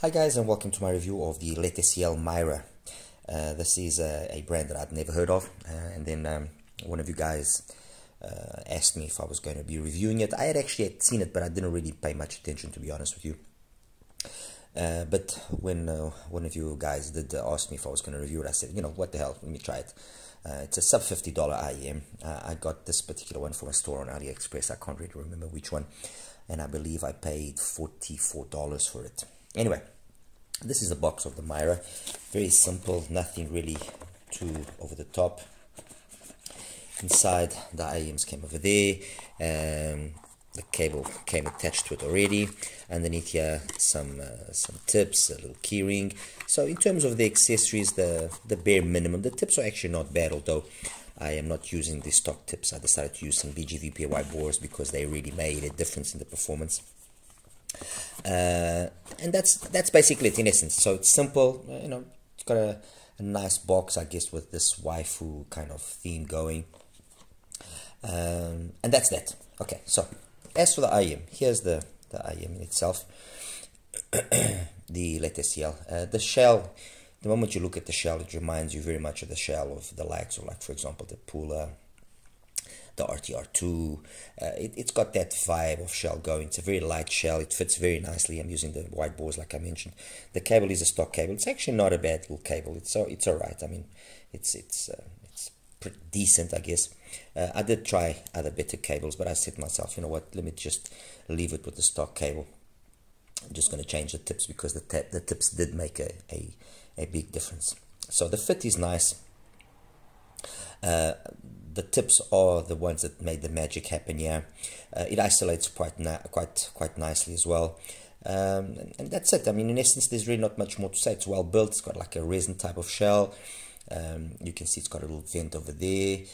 Hi guys, and welcome to my review of the LETECIEL MIRA. This is a brand that I'd never heard of, and then one of you guys asked me if I was going to be reviewing it. I had actually seen it, but I didn't really pay much attention, to be honest with you. But when one of you guys did ask me if I was going to review it, I said, you know, what the hell, let me try it. It's a sub $50 IEM. I got this particular one from a store on AliExpress. I can't really remember which one, and I believe I paid $44 for it. Anyway, this is the box of the MIRA. Very simple, nothing really too over the top. Inside, the IEMs came over there. The cable came attached to it already. Underneath here, some tips, a little keyring. So in terms of the accessories, the bare minimum. The tips are actually not bad, although I am not using the stock tips. I decided to use some VGVP white bores because they really made a difference in the performance. And that's basically it in essence. So it's simple, you know, it's got a nice box, I guess, with this waifu kind of theme going, and that's that. Okay, so as for the IEM, here's the IEM in itself. The LETECIEL, the shell, the moment you look at the shell, it reminds you very much of the shell of the likes of, like, for example, the POLA, the RTR2. It's got that vibe of shell going. It's a very light shell. It fits very nicely. I'm using the white bores like I mentioned. The cable is a stock cable. It's actually not a bad little cable. It's all right. I mean, it's pretty decent, I guess. I did try other better cables, but I said to myself, you know what, let me just leave it with the stock cable. I'm just going to change the tips because the tips did make a big difference. So the fit is nice. The tips are the ones that made the magic happen here. It isolates quite nicely as well, and that's it. I mean, in essence, there's really not much more to say. It's well built. It's got like a resin type of shell. You can see it's got a little vent over there,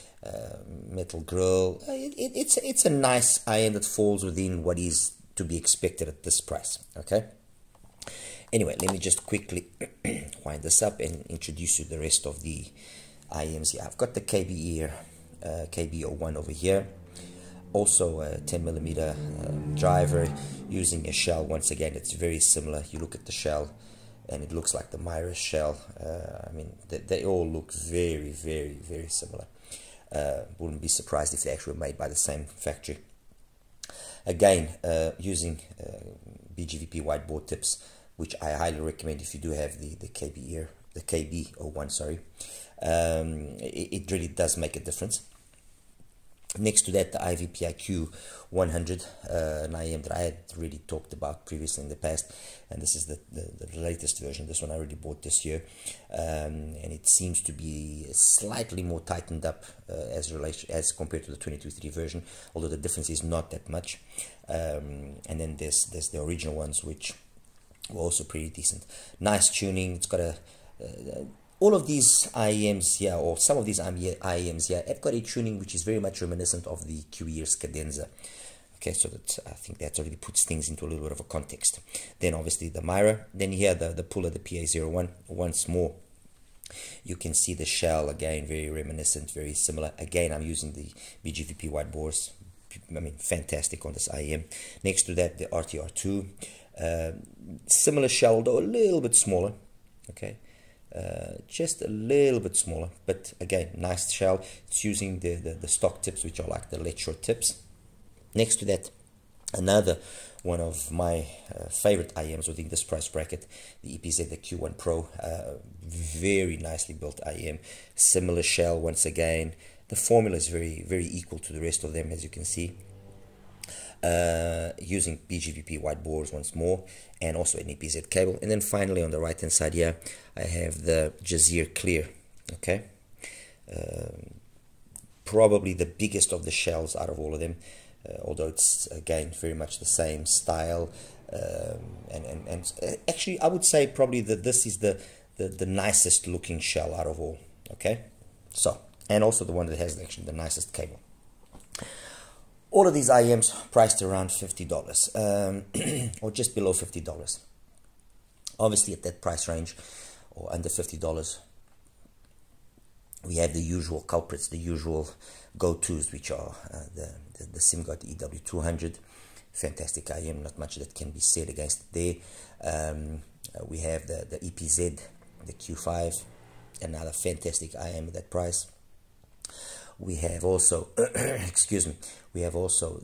metal grill. It's a nice IEM that falls within what is to be expected at this price. Okay. Anyway, let me just quickly wind this up and introduce you to the rest of the IEMs here. I've got the KB01 over here, also a 10mm driver, using a shell. Once again, it's very similar. You look at the shell and it looks like the MIRA shell. I mean, they all look very similar. Wouldn't be surprised if they actually were made by the same factory. Again, using BGVP whiteboard tips, which I highly recommend if you do have the KB01, sorry. It really does make a difference. Next to that, the IVipQ 100, an IEM that I had really talked about previously in the past, and this is the latest version. This one I already bought this year, and it seems to be slightly more tightened up as compared to the 22.3 version, although the difference is not that much. And then there's the original ones, which were also pretty decent. Nice tuning. It's got all of these IEMs here, or some of these IEMs here, have got a tuning which is very much reminiscent of the QE's Cadenza. Okay, so that, I think that already puts things into a little bit of a context. Then obviously the MIRA, then here the POLA, the PA01. Once more, you can see the shell again, very reminiscent, very similar. Again, I'm using the BGVP white bores. I mean, fantastic on this IEM. Next to that, the RTR2, similar shell, although a little bit smaller. Okay. Just a little bit smaller, but again, nice shell. It's using the stock tips, which are like the Let's short tips. Next to that, another one of my favorite IEMs within this price bracket, the EPZ, the Q1 Pro. Very nicely built IEM, similar shell. Once again, the formula is very equal to the rest of them, as you can see. Using BGVP white bores once more, and also an EPZ cable. And then finally, on the right hand side here, I have the Jazeer Clear. Okay, probably the biggest of the shells out of all of them, although it's again very much the same style, and actually I would say probably that this is the nicest looking shell out of all. Okay, so, and also the one that has actually the nicest cable. All of these IEMs priced around $50, or just below $50. Obviously, at that price range, or under $50, we have the usual culprits, the usual go-tos, which are the SimGuard EW200. Fantastic IEM, not much that can be said against it there. We have the EPZ, the Q5, another fantastic IEM at that price. We have also, excuse me, we have also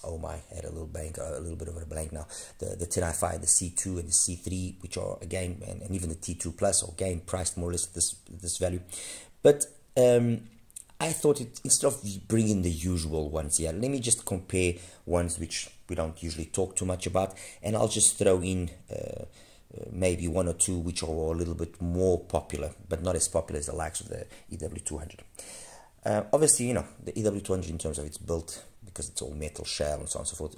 oh my, I had a little blank, a little bit of a blank now. The 10 HiFi, the C2 and the C3, which are again, and even the T2 Plus, are again priced more or less at this value. But I thought instead of bringing the usual ones here, let me just compare ones which we don't usually talk too much about, and I'll just throw in maybe one or two which are a little bit more popular, but not as popular as the likes of the EW200. Obviously, you know, the EW200 in terms of its build, because it's all metal shell and so on and so forth,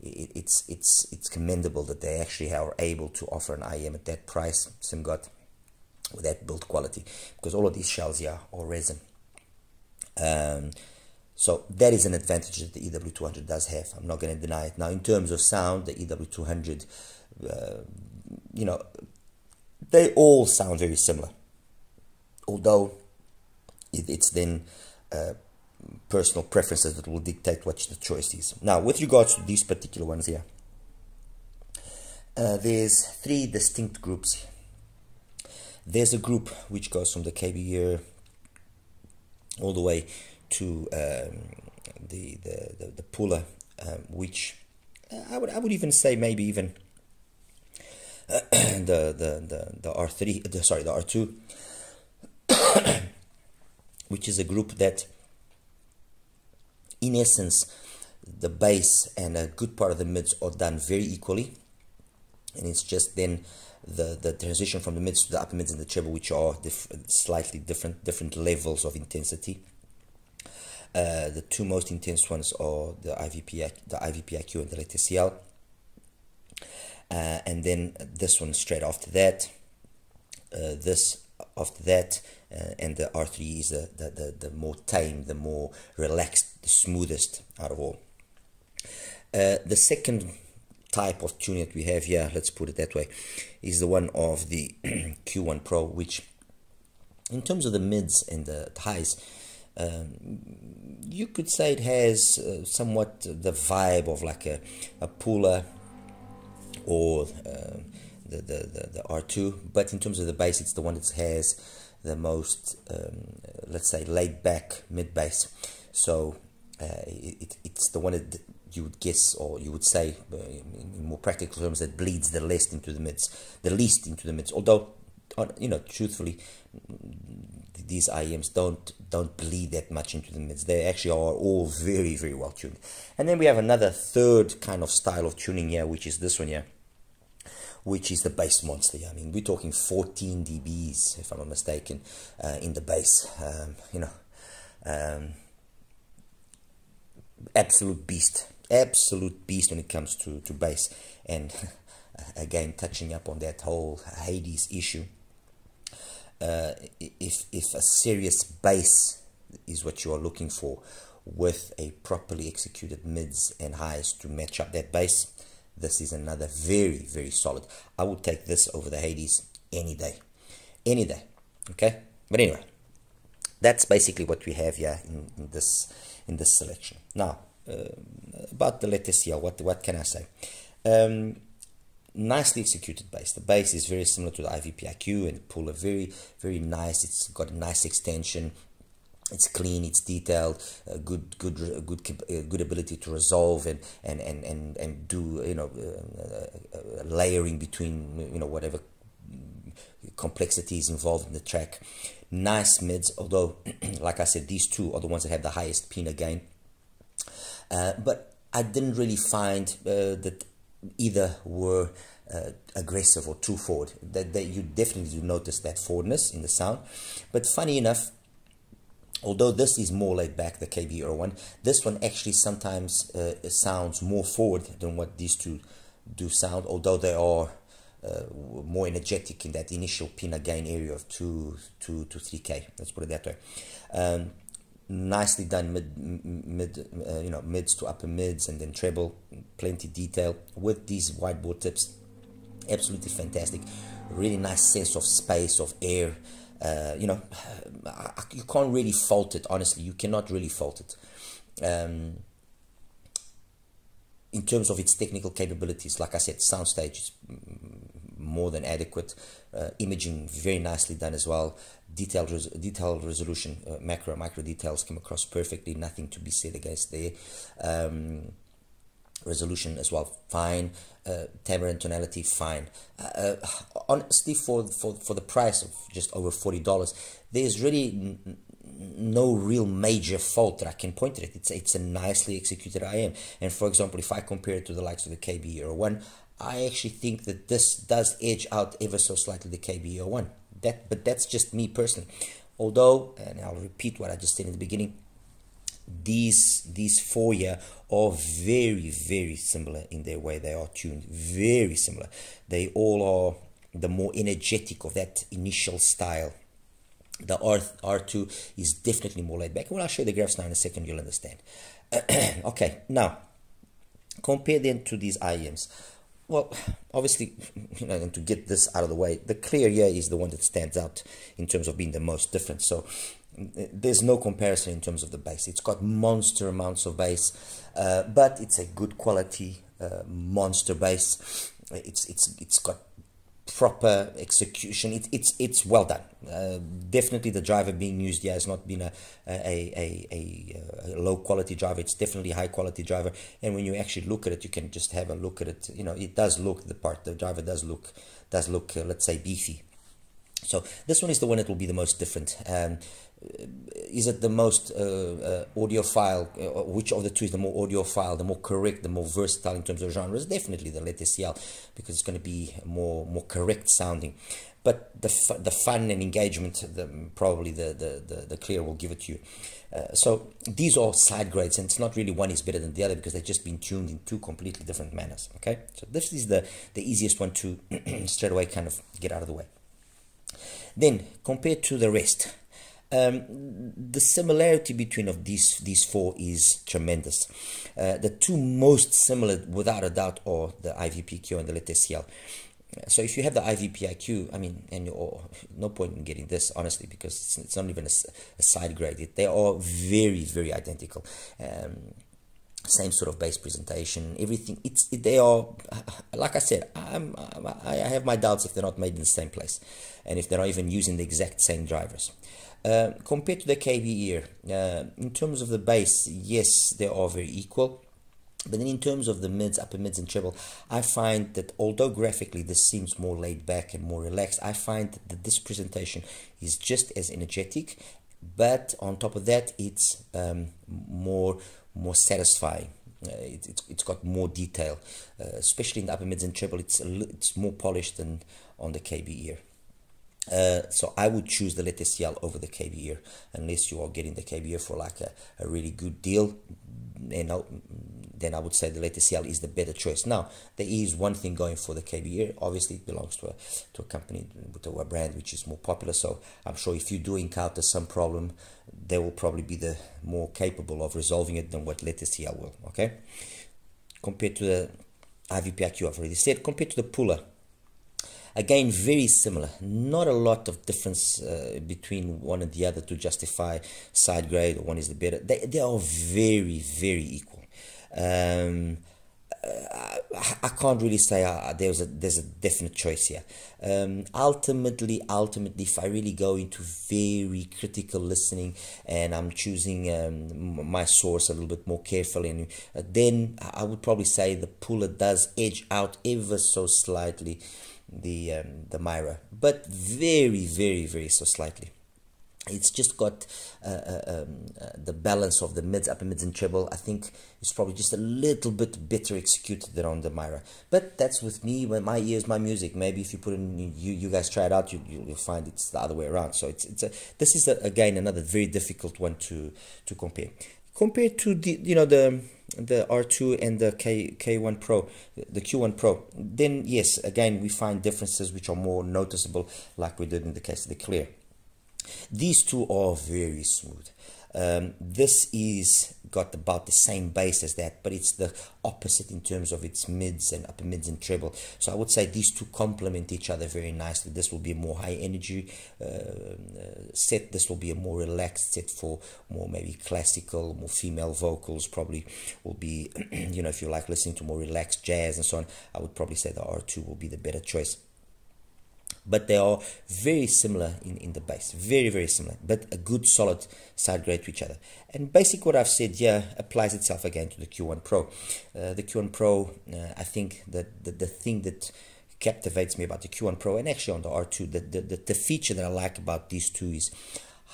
it's commendable that they actually are able to offer an IEM at that price, SIM-GOT, with that build quality, because all of these shells here are resin. So that is an advantage that the EW200 does have. I'm not going to deny it. Now, in terms of sound, the EW200, you know, they all sound very similar, although it's then personal preferences that will dictate what the choice is. Now, with regards to these particular ones here, there's three distinct groups. There's a group which goes from the KBE all the way to the puller, which I would even say maybe even the R3, sorry, the R2, which is a group that, in essence, the bass and a good part of the mids are done very equally, and it's just then the transition from the mids to the upper mids and the treble, which are slightly different levels of intensity. The two most intense ones are the IVipQ and the LETECIEL, and then this one straight after that, this after that, and the R3 is the more tame, the more relaxed, the smoothest out of all. The second type of tuning that we have here, let's put it that way, is the one of the Q1 Pro, which in terms of the mids and the highs, you could say it has somewhat the vibe of like a puller or the R2, but in terms of the bass, it's the one that has the most, let's say, laid back mid bass. So it's the one that you would guess, or you would say in more practical terms, that bleeds the least into the mids, although, you know, truthfully, these IEMs don't bleed that much into the mids. They actually are all very, very well tuned. And then we have another third kind of style of tuning here, which is this one here, which is the bass monster. I mean, we're talking 14 dBs, if I'm not mistaken, in the bass. You know, absolute beast when it comes to bass. And again, touching up on that whole Hades issue, if a serious bass is what you are looking for, with a properly executed mids and highs to match up that bass, this is another very, very solid. I would take this over the Hades any day, okay? But anyway, that's basically what we have here in this selection. Now, about the LETECIEL, what can I say? Nicely executed bass. The bass is very similar to the IVipQ and puller, very, very nice. It's got a nice extension. It's clean, it's detailed, good ability to resolve and do, you know, layering between, you know, whatever complexities involved in the track. Nice mids, although like I said, these two are the ones that have the highest PINA gain. But I didn't really find that either were aggressive or too forward. That you definitely do notice that forwardness in the sound. But funny enough, although this is more laid back, the KBE one, this one actually sometimes sounds more forward than what these two do sound, although they are more energetic in that initial PINA gain area of 2 to 3K. Let's put it that way. Nicely done you know, mids to upper mids, and then treble, plenty detail with these widebore tips. Absolutely fantastic. Really nice sense of space, of air. You know, you can't really fault it, honestly. You cannot really fault it. in terms of its technical capabilities, like I said, soundstage is more than adequate. Imaging very nicely done as well. Detailed resolution, micro details come across perfectly. Nothing to be said against there. Resolution as well, fine. Timbre and tonality, fine. Honestly, for the price of just over $40, there's really no real major fault that I can point at it. It's a nicely executed IEM. And for example, if I compare it to the likes of the KB01, I actually think that this does edge out ever so slightly the KB01. But that's just me personally. Although, and I'll repeat what I just said in the beginning, these four here are very, very similar in their way they are tuned. Very similar. They all are the more energetic of that initial style. The R2 is definitely more laid back. When I'll show you the graphs now in a second, you'll understand. Okay, now compare them to these IEMs. Well, obviously, and to get this out of the way, the clear here is the one that stands out in terms of being the most different. So there's no comparison in terms of the bass. It's got monster amounts of bass, but it's a good quality monster bass. It's got proper execution. It's well done. Definitely the driver being used here has not been a low quality driver. It's definitely a high quality driver, and when you actually look at it, you can just have a look at it. It does look the part. The driver does look let's say beefy. So this one is the one that will be the most different. Is it the most audiophile? Which of the two is the more audiophile, the more correct, the more versatile in terms of genres? Definitely the LETECIEL, because it's going to be more correct sounding. But the fun and engagement, probably the clear will give it to you. So these are side grades, and it's not really one is better than the other because they've just been tuned in two completely different manners. Okay, so this is the easiest one to straight away kind of get out of the way. Then compared to the rest, the similarity between of these four is tremendous. The two most similar, without a doubt, are the IVipQ and the LETECIEL. So if you have the IVipQ, I mean, and no point in getting this, honestly, because it's not even a side grade. They are very, very identical. Same sort of bass presentation, everything. They are, like I said, I have my doubts if they're not made in the same place, and if they're not even using the exact same drivers. Compared to the KB ear, in terms of the bass, yes, they are very equal. But then in terms of the mids, upper mids and treble, I find that although graphically this seems more laid back and more relaxed, I find that this presentation is just as energetic, but on top of that, it's more satisfying. It's got more detail, especially in the upper mids and treble. It's more polished than on the KB ear. So I would choose the LETECIEL over the KB ear, unless you are getting the KB ear for like a really good deal. Then I would say the LETECIEL is the better choice. Now, there is one thing going for the KB ear. Obviously, it belongs to a company, with a brand which is more popular. So I'm sure if you do encounter some problem, they will probably be the more capable of resolving it than what LETECIEL will. Okay. Compared to the IVipQ, I've already said. Compared to the Puller, again, very similar. Not a lot of difference between one and the other to justify side grade or one is the better. They are very, very equal. I can't really say there's a definite choice here. Ultimately, if I really go into very critical listening and I'm choosing my source a little bit more carefully, and then I would probably say the Puller does edge out ever so slightly the Mira, but very, very, very so slightly. It's just got the balance of the mids, upper mids and treble. I think it's probably just a little bit better executed than on the Mira. But that's with me. When my ears, my music. Maybe if you put in, you guys try it out, you'll find it's the other way around. So this is again another very difficult one to compare. Compared to the R2 and the K1 Pro, the Q1 Pro, then yes, again we find differences which are more noticeable, like we did in the case of the Clear. These two are very smooth. This is got about the same bass as that, but it's the opposite in terms of its mids and upper mids and treble. So I would say these two complement each other very nicely. This will be a more high energy set. This will be a more relaxed set for more maybe classical, more female vocals. Probably will be, you know, if you like listening to more relaxed jazz and so on, I would probably say the R2 will be the better choice. But they are very similar in the bass, very, very similar, but a good solid side grade to each other. And basically what I've said here applies itself again to the Q1 Pro. The Q1 Pro, I think that the thing that captivates me about the Q1 Pro, and actually on the R2, the feature that I like about these two is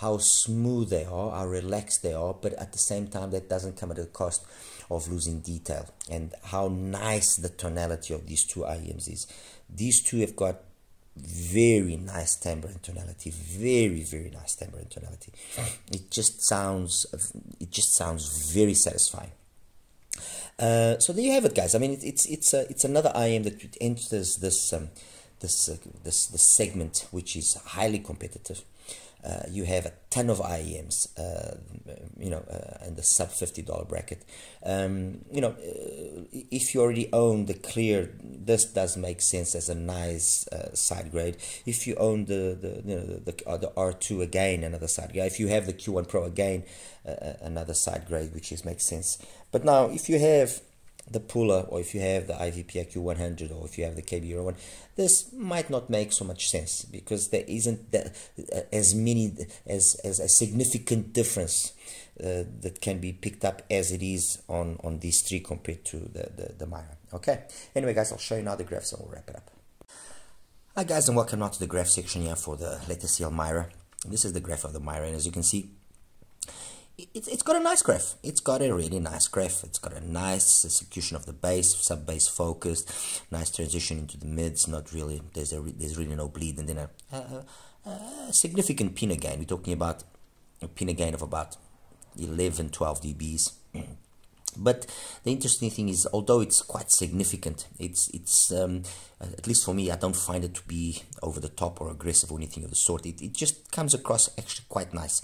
how smooth they are, how relaxed they are, but at the same time that doesn't come at the cost of losing detail, and how nice the tonality of these two IEMs is. These two have got very nice timbre and tonality, very, very nice timbre and tonality. It just sounds very satisfying. So there you have it, guys. I mean, it's another IEM that enters this segment, which is highly competitive. You have a ton of IEMs, you know, in the sub $50 bracket. You know, if you already own the Clear, this does make sense as a nice side grade. If you own the R2, again, another side grade. If you have the Q1 Pro, again, another side grade, which makes sense. But now, if you have the Puller, or if you have the IVipQ 100, or if you have the KB01, this might not make so much sense, because there isn't as a significant difference that can be picked up as it is on these three compared to the Mira. Okay, anyway guys, I'll show you now the graphs and we'll wrap it up. Hi guys, and welcome now to the graph section here for the LETECIEL MIRA. This is the graph of the Mira, and as you can see, it's got a nice graph. It's got a really nice graph. It's got a nice execution of the bass, sub bass focused, nice transition into the mids. Not really, there's really no bleed, and then a significant pinna gain. We're talking about a pinna gain of about 11-12 dBs. But the interesting thing is, although it's quite significant, it's at least for me, I don't find it to be over the top or aggressive or anything of the sort. It just comes across actually quite nice.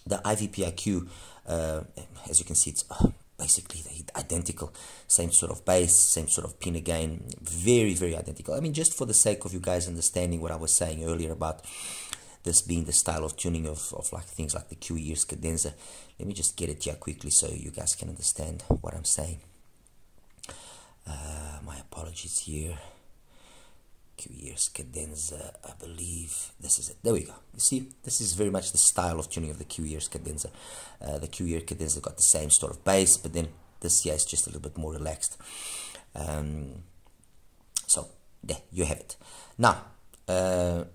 The IVipQ, as you can see, it's basically identical, same sort of bass, same sort of pinna gain, very, very identical. I mean, just for the sake of you guys understanding what I was saying earlier about this being the style of tuning of like things like the QE's Cadenza, let me just get it here quickly so you guys can understand what I'm saying. My apologies here. QE's Cadenza, I believe this is it. There we go. You see, this is very much the style of tuning of the QE's Cadenza. The QE's Cadenza got the same sort of bass, but then this here is just a little bit more relaxed. So there you have it. Now,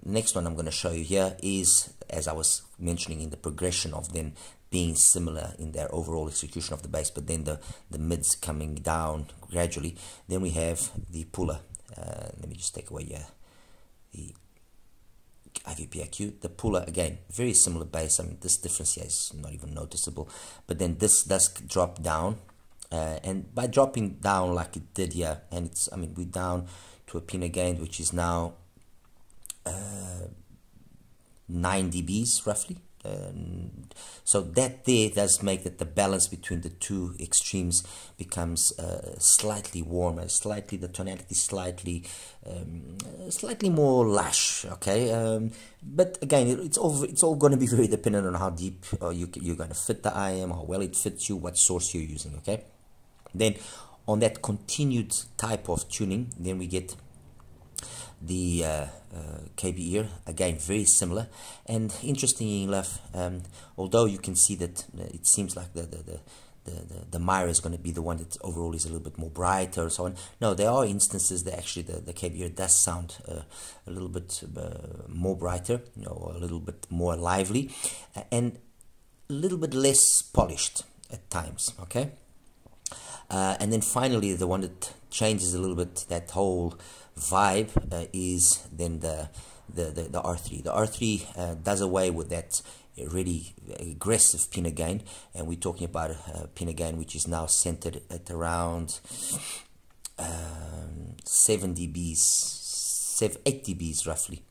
next one I'm going to show you here is, as I was mentioning, in the progression of them being similar in their overall execution of the bass, but then the mids coming down gradually. Then we have the Puller. Let me just take away the IVipQ. The Puller, again, very similar bass. I mean, this difference here is not even noticeable, but then this does drop down, and by dropping down like it did here, and it's, I mean, we're down to a pinna gain which is now 9 dBs roughly. So that there does make that the balance between the two extremes becomes slightly warmer, slightly, the tonality slightly more lush. Okay, but again, it's all going to be very dependent on how deep you're going to fit the IEM, how well it fits you, what source you're using. Okay, then on that continued type of tuning, then we get the KB, again very similar, and interestingly enough, although you can see that it seems like the Mira is going to be the one that overall is a little bit more brighter or so on. No, there are instances that actually the KB does sound a little bit more brighter, you know, or a little bit more lively, and a little bit less polished at times. Okay, and then finally the one that changes a little bit that whole vibe is then the R3. The R3 does away with that really aggressive pinna gain, and we're talking about a pinna gain which is now centered at around 7 dBs, 8 dBs roughly.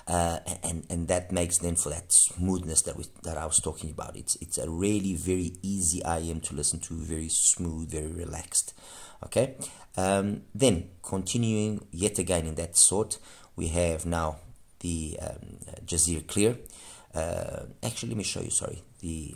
and that makes then for that smoothness that I was talking about. It's a really very easy IEM to listen to, very smooth, very relaxed. Okay, then continuing yet again in that sort, we have now the Jazeera Clear. Actually, let me show you. Sorry, the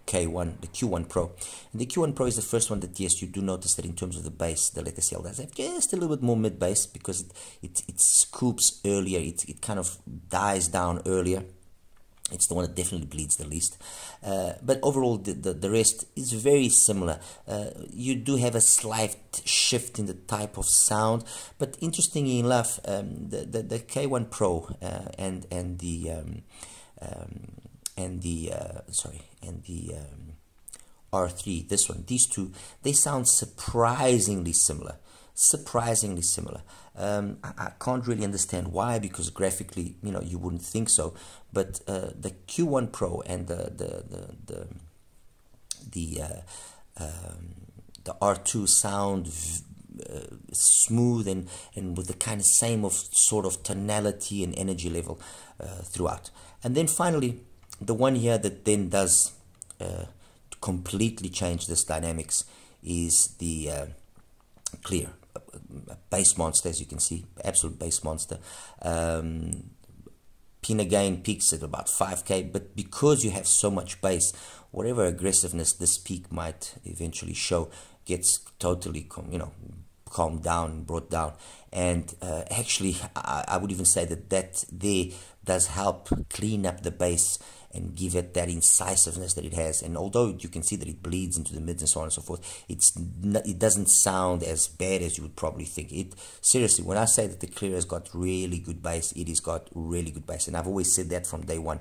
Q1 Pro. And the Q1 Pro is the first one that, yes, you do notice that in terms of the bass, the LETECIEL does have just a little bit more mid bass because it scoops earlier. It kind of dies down earlier. It's the one that definitely bleeds the least. But overall, the rest is very similar. You do have a slight shift in the type of sound, but interestingly enough, the K1 Pro and the R3, this one, these two, they sound surprisingly similar. I can't really understand why, because graphically, you know, you wouldn't think so. But the Q1 Pro and the R2 sound smooth and with the kind of same of sort of tonality and energy level throughout. And then finally, the one here that then does completely change this dynamics is the Clear. A bass monster, as you can see, absolute bass monster. Pin gain peaks at about 5K, but because you have so much bass, whatever aggressiveness this peak might eventually show gets totally, calmed down, brought down. And actually, I would even say that there does help clean up the bass and give it that incisiveness that it has. And although you can see that it bleeds into the mids and so on and so forth, it doesn't sound as bad as you would probably think. Seriously, when I say that the Clear has got really good bass, it has got really good bass. And I've always said that from day one.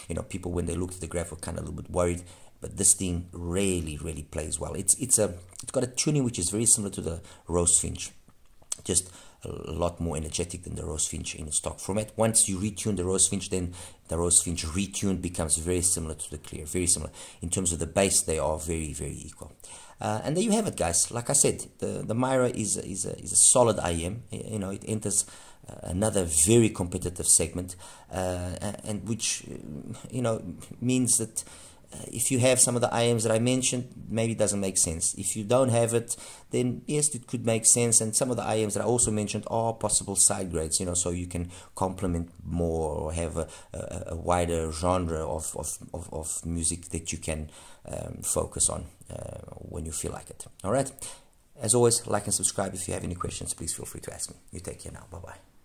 You know, people, when they looked at the graph, were kind of a little bit worried, but this thing really plays well. It's got a tuning which is very similar to the Rose Finch, just a lot more energetic than the Rose Finch in the stock format. Once you retune the Rose Finch, then the Rose Finch retuned becomes very similar to the Clear, very similar. In terms of the bass, they are very equal. And there you have it, guys. Like I said, the Mira is a solid IEM. You know, it enters another very competitive segment, and which, means that if you have some of the IEMs that I mentioned, maybe it doesn't make sense. If you don't have it, then yes, it could make sense. And some of the IEMs that I also mentioned are possible side grades, so you can complement more or have a wider genre of music that you can focus on when you feel like it. All right. As always, like and subscribe. If you have any questions, please feel free to ask me. You take care now. Bye-bye.